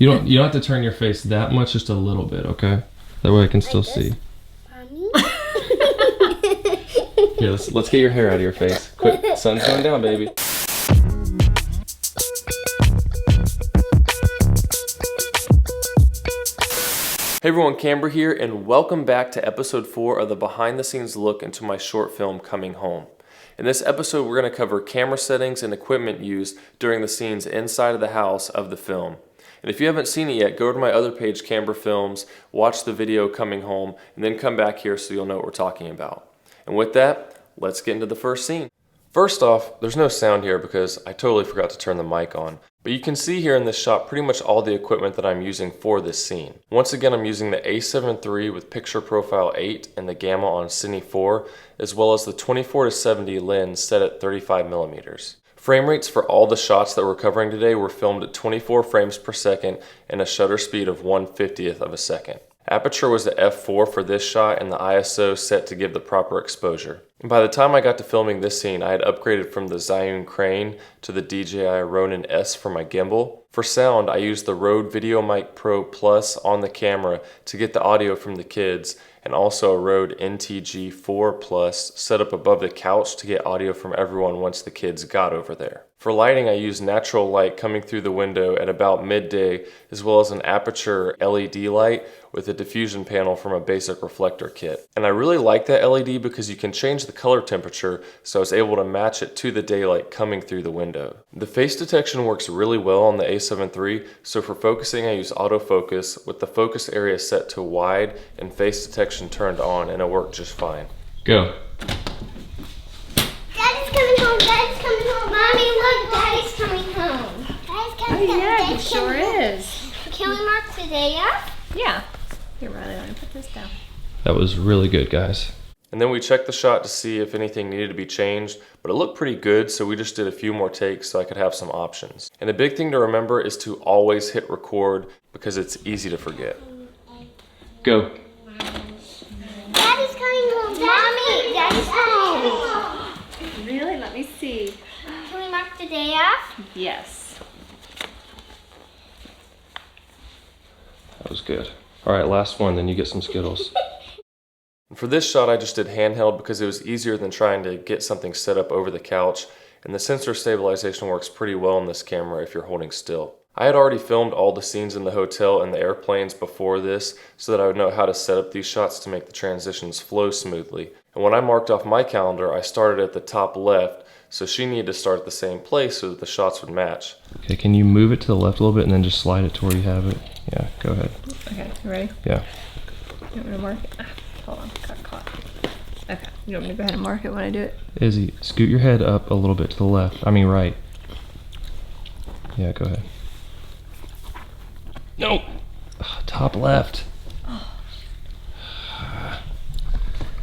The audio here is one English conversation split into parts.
You don't have to turn your face that much, just a little bit, okay? That way I can still see. Mommy? Here, let's get your hair out of your face. Quick, sun's going down, baby. Hey everyone, Camber here, and welcome back to episode 4 of the behind the scenes look into my short film, Coming Home. In this episode, we're going to cover camera settings and equipment used during the scenes inside of the house of the film. And if you haven't seen it yet, go to my other page, Camber Films, watch the video Coming Home, and then come back here so you'll know what we're talking about. And with that, let's get into the first scene. First off, there's no sound here because I totally forgot to turn the mic on. But you can see here in this shot pretty much all the equipment that I'm using for this scene. Once again, I'm using the A7 III with picture profile 8 and the gamma on Cine 4, as well as the 24-70 lens set at 35mm. Frame rates for all the shots that we're covering today were filmed at 24 frames per second and a shutter speed of 1/50th of a second. Aperture was at f4 for this shot and the ISO set to give the proper exposure. And by the time I got to filming this scene, I had upgraded from the Zhiyun Crane to the DJI Ronin S for my gimbal. For sound, I used the Rode VideoMic Pro Plus on the camera to get the audio from the kids, and also a Rode NTG 4 Plus set up above the couch to get audio from everyone once the kids got over there. For lighting, I used natural light coming through the window at about midday, as well as an aperture LED light with a diffusion panel from a basic reflector kit. And I really like that LED because you can change the color temperature, so I was able to match it to the daylight coming through the window. The face detection works really well on the A7 III, so for focusing I use autofocus with the focus area set to wide and face detection turned on, and it worked just fine. Go. Daddy's coming home, Daddy's coming home. Mommy, look, Daddy's coming home. Daddy's coming home. Yeah, he Daddy's sure coming home. is. Can we mark today off? Yeah. Here, Riley, let me put this down. That was really good, guys. And then we checked the shot to see if anything needed to be changed, but it looked pretty good, so we just did a few more takes so I could have some options. And a big thing to remember is to always hit record because it's easy to forget. Go. Daddy's coming home. Mommy, Daddy's home. Really? Let me see. Can we mark the day off? Yes. That was good. All right, last one, then you get some Skittles. For this shot, I just did handheld because it was easier than trying to get something set up over the couch, and the sensor stabilization works pretty well on this camera if you're holding still. I had already filmed all the scenes in the hotel and the airplanes before this so that I would know how to set up these shots to make the transitions flow smoothly. And when I marked off my calendar, I started at the top left, so she needed to start at the same place so that the shots would match. Okay, can you move it to the left a little bit and then just slide it to where you have it? Yeah, go ahead. Okay, you ready? Yeah. You want me to mark it? Hold on, got caught. Okay, you want me to go ahead and mark it when I do it? Izzy, scoot your head up a little bit to the left. I mean right. Yeah, go ahead. No! Top left.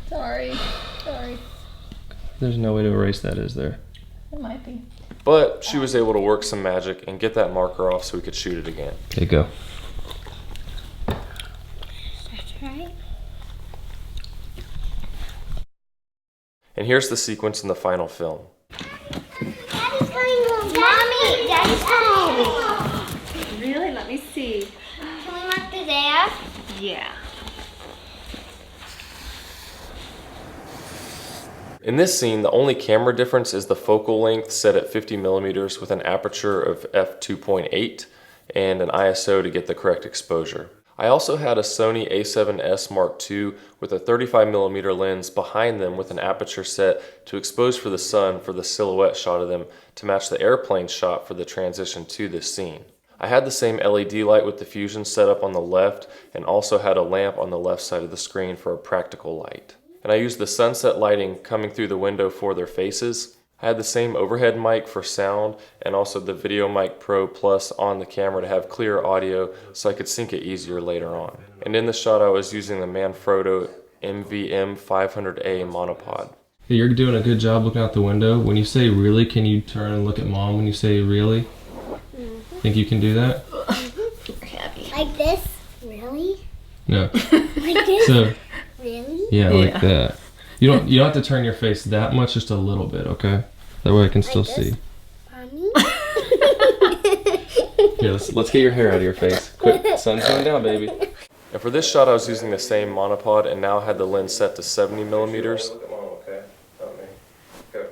Sorry. There's no way to erase that, is there? It might be. But she was able to work some magic and get that marker off so we could shoot it again. Okay, go. That's right. And here's the sequence in the final film. Daddy's coming home. Mommy, Daddy's home. Really? Let me see. Can we mark the day off? Yeah. In this scene, the only camera difference is the focal length set at 50mm with an aperture of f2.8 and an ISO to get the correct exposure. I also had a Sony a7S Mark II with a 35mm lens behind them with an aperture set to expose for the sun for the silhouette shot of them to match the airplane shot for the transition to this scene. I had the same LED light with diffusion set up on the left and also had a lamp on the left side of the screen for a practical light. And I used the sunset lighting coming through the window for their faces. I had the same overhead mic for sound and also the VideoMic Pro Plus on the camera to have clear audio so I could sync it easier later on. And in the shot I was using the Manfrotto MVM 500A monopod. Hey, you're doing a good job looking out the window. When you say really, can you turn and look at mom when you say really? Think you can do that? You're happy. Like this? Really? No. Like this? So, Really? yeah, like that. You don't have to turn your face that much, just a little bit, okay? That way I can still Like this? see. Mommy? Here, let's get your hair out of your face. Quick, sun's going down, baby. And for this shot, I was using the same monopod and now had the lens set to 70 millimeters. Look at Mom, okay? Not me. Go.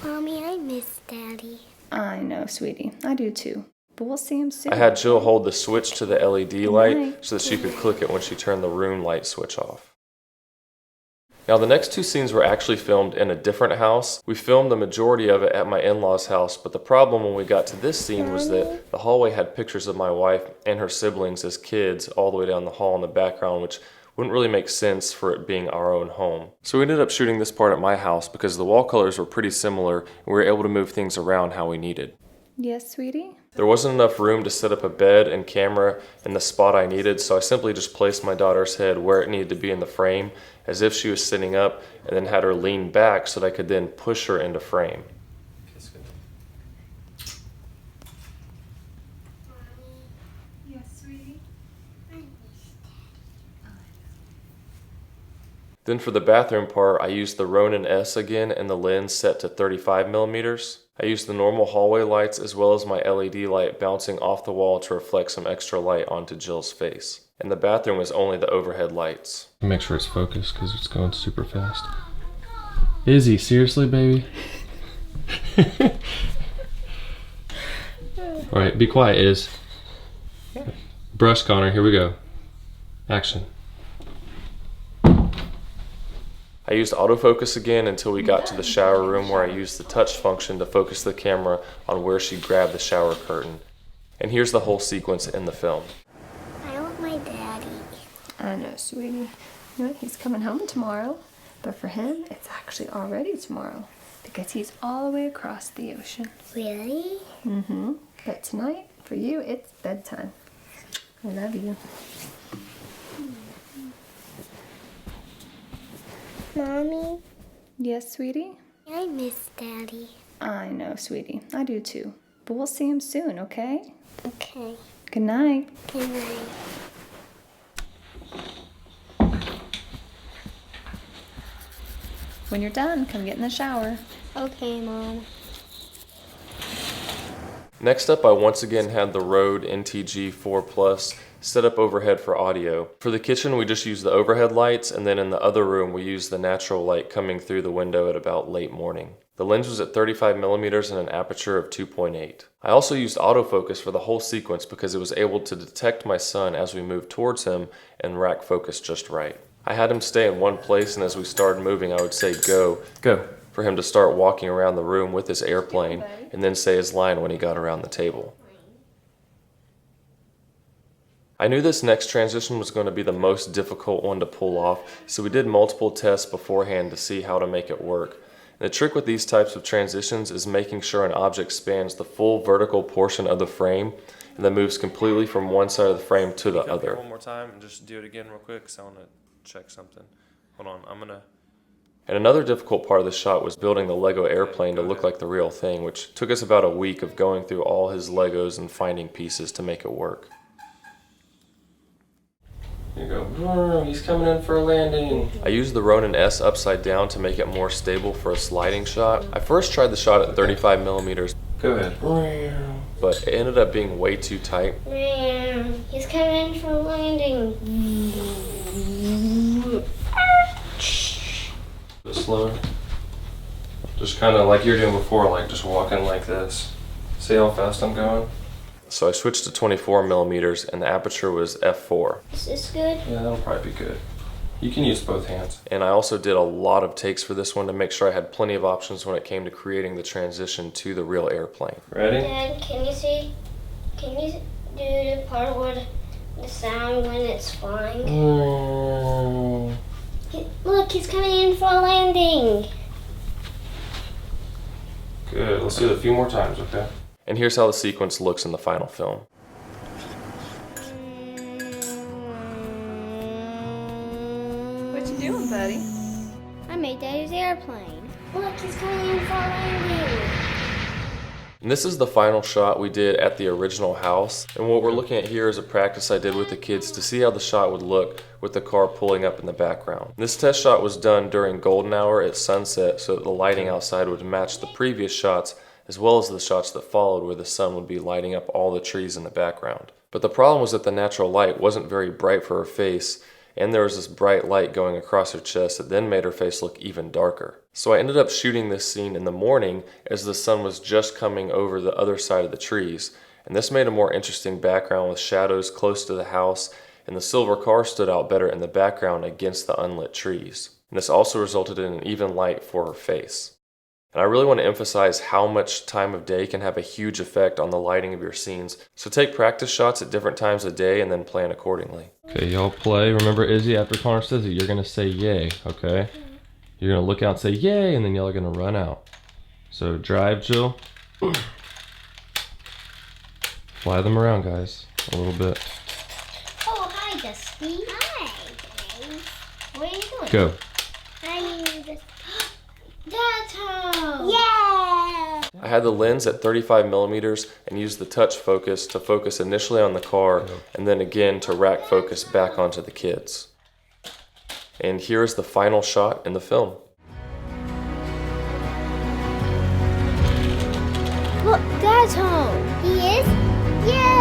Mommy, I miss Daddy. I know, sweetie. I do too. But we'll see him soon. I had Jill hold the switch to the LED light so that she could click it when she turned the room light switch off. Now the next two scenes were actually filmed in a different house. We filmed the majority of it at my in-laws' house, but the problem when we got to this scene was that the hallway had pictures of my wife and her siblings as kids all the way down the hall in the background, which wouldn't really make sense for it being our own home. So we ended up shooting this part at my house because the wall colors were pretty similar and we were able to move things around how we needed. Yes, sweetie? There wasn't enough room to set up a bed and camera in the spot I needed, so I simply just placed my daughter's head where it needed to be in the frame, as if she was sitting up, and then had her lean back so that I could then push her into frame. Yes, sweetie? Then for the bathroom part, I used the Ronin S again and the lens set to 35 millimeters. I used the normal hallway lights as well as my LED light bouncing off the wall to reflect some extra light onto Jill's face. And the bathroom was only the overhead lights. Make sure it's focused because it's going super fast. Izzy, seriously, baby? Alright, be quiet, Iz. Brush, Connor, here we go. Action. I used autofocus again until we got to the shower room where I used the touch function to focus the camera on where she grabbed the shower curtain. And here's the whole sequence in the film. I want my daddy. I know, sweetie. You know, he's coming home tomorrow, but for him, it's actually already tomorrow because he's all the way across the ocean. Really? Mm-hmm. But tonight, for you, it's bedtime. I love you. Mommy, Yes, sweetie? I miss Daddy. I know, sweetie. I do too. But we'll see him soon, okay? Okay. Good night. Good night. When you're done, come get in the shower. Okay, Mom. Next up, I once again had the Rode NTG 4 Plus set up overhead for audio. For the kitchen, we just used the overhead lights, and then in the other room, we used the natural light coming through the window at about late morning. The lens was at 35 millimeters and an aperture of 2.8. I also used autofocus for the whole sequence because it was able to detect my son as we moved towards him and rack focus just right. I had him stay in one place, and as we started moving, I would say go, go, for him to start walking around the room with his airplane and then say his line when he got around the table. I knew this next transition was going to be the most difficult one to pull off, so we did multiple tests beforehand to see how to make it work. And the trick with these types of transitions is making sure an object spans the full vertical portion of the frame and then moves completely from one side of the frame to the other. One more time and just do it again real quick because I want to check something. Hold on, And another difficult part of the shot was building the Lego airplane to look like the real thing, which took us about a week of going through all his Legos and finding pieces to make it work. Here you go. He's coming in for a landing. I used the Ronin S upside down to make it more stable for a sliding shot. I first tried the shot at 35 millimeters. Go ahead. But it ended up being way too tight. He's coming in for a landing. Bit slower. Just kind of like you were doing before, like just walking like this. See how fast I'm going? So I switched to 24 millimeters and the aperture was f4. Is this good? Yeah, that'll probably be good. You can use both hands. And I also did a lot of takes for this one to make sure I had plenty of options when it came to creating the transition to the real airplane. Ready? Dad, can you do the part where the sound when it's flying? Look, he's coming in for a landing. Good, let's do it a few more times, okay? And here's how the sequence looks in the final film. What you doing, buddy? I made Daddy's airplane. Look, he's coming in for a landing. And this is the final shot we did at the original house. And what we're looking at here is a practice I did with the kids to see how the shot would look with the car pulling up in the background. This test shot was done during golden hour at sunset so that the lighting outside would match the previous shots as well as the shots that followed where the sun would be lighting up all the trees in the background. But the problem was that the natural light wasn't very bright for her face, and there was this bright light going across her chest that then made her face look even darker. So I ended up shooting this scene in the morning as the sun was just coming over the other side of the trees, and this made a more interesting background with shadows close to the house, and the silver car stood out better in the background against the unlit trees. And this also resulted in an even light for her face. And I really want to emphasize how much time of day can have a huge effect on the lighting of your scenes. So take practice shots at different times of day and then plan accordingly. Okay, y'all play. Remember, Izzy, after Connor says it, you're going to say yay, okay? You're going to look out and say yay, and then y'all are going to run out. So drive, Jill. Fly them around, guys, a little bit. Oh, hi, Dusty. Hi, guys. What are you doing? Go. Dad's home. Yeah. I had the lens at 35 millimeters and used the touch focus to focus initially on the car and then again to rack focus back onto the kids. And here is the final shot in the film. Look, Dad's home. He is? Yay!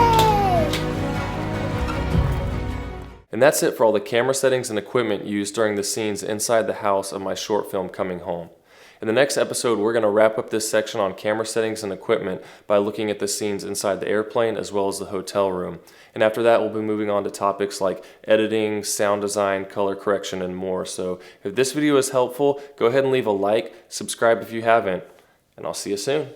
And that's it for all the camera settings and equipment used during the scenes inside the house of my short film Coming Home. In the next episode, we're going to wrap up this section on camera settings and equipment by looking at the scenes inside the airplane as well as the hotel room. And after that, we'll be moving on to topics like editing, sound design, color correction, and more. So if this video is helpful, go ahead and leave a like, subscribe if you haven't, and I'll see you soon.